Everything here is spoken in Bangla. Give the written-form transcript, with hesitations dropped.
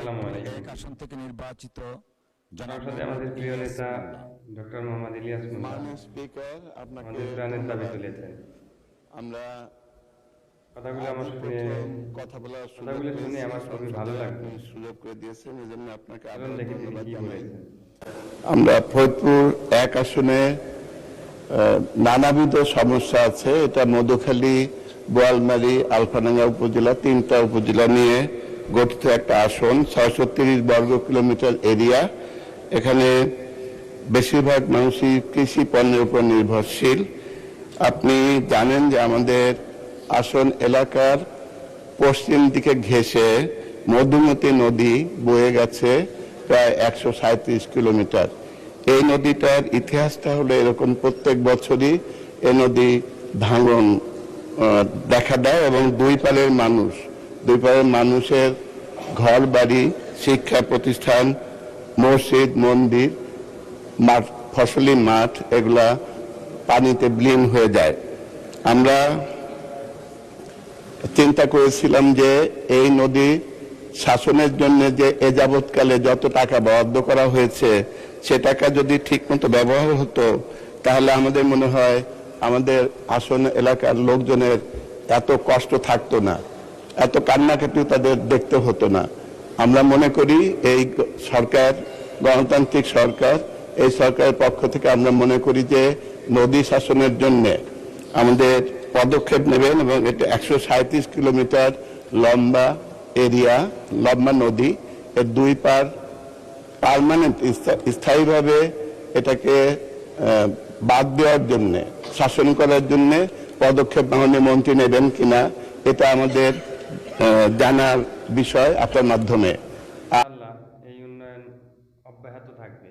আসসালামু আলাইকুম। এক আসন থেকে নির্বাচিত আমার সাথে আমাদের প্রিয় নেতা ডক্টর মোহাম্মদ ইলিয়াস মুল্লা মাননীয় স্পিকার, আপনাকে আমাদের প্রাণের দাবি ধন্যবাদ। তুলেছেন। আমরা কথাগুলো আমার আজই শুনে প্রথম কথা বলার সুযোগ কথাগুলো শুনে পেয়েছি। আমার খুবই ভালো সংসদে লাগলো। আপনি সুযোগ করে দিয়েছেন, এই জন্য আপনাকে চলুন আবারও দেখি তিনি ধন্যবাদ কি জানাই। বলেছেন। আমরা ফরিদপুর এক আসনে নানাবিধ সমস্যা আছে। এটা মধুখালী, বোয়ালমারী, আলফাডাঙ্গা উপজেলা, 3টা উপজেলা নিয়ে গঠিত একটা আসন, 630 বর্গ কিলোমিটার এরিয়া। এখানে বেশিরভাগ মানুষই কৃষি পণ্যের উপর নির্ভরশীল। আপনি জানেন যে আমাদের আসন এলাকার পশ্চিম দিকে ঘেঁষে মধুমতি নদী বয়ে গেছে প্রায় 137 কিলোমিটার। এই নদীটার ইতিহাসটা হলো এরকম, প্রত্যেক বছরই এই নদী ভাঙন দেখা দেয় এবং দুই পারের মানুষের ঘর বাড়ি, শিক্ষা প্রতিষ্ঠান, মসজিদ, মন্দির, মাঠ, ফসলি মাঠ, এগুলা পানিতে বিলীন হয়ে যায়। আমরা চিন্তা করেছিলাম যে এই নদী শাসনের জন্য যে এ যাবৎকালে যত টাকা বরাদ্দ করা হয়েছে সে টাকা যদি ঠিকমতো ব্যবহার হতো তাহলে আমাদের মনে হয় আমাদের আসন এলাকার লোকজনের এত কষ্ট থাকতো না, এত কান্নাকাটিও তাদের দেখতে হতো না। আমরা মনে করি এই সরকার গণতান্ত্রিক সরকার, এই সরকারের পক্ষ থেকে আমরা মনে করি যে নদী শাসনের জন্য আমাদের পদক্ষেপ নেবেন এবং এটা 137 কিলোমিটার লম্বা এরিয়া, লম্বা নদী, এর দুই পার পার্মানেন্ট স্থায়ীভাবে এটাকে বাদ দেওয়ার জন্য, শাসন করার জন্য পদক্ষেপ মাননীয় মন্ত্রী নেবেন কিনা এটা আমাদের জানার বিষয় আপনার মাধ্যমে। আল্লাহ এই উন্নয়ন অব্যাহত থাকবে।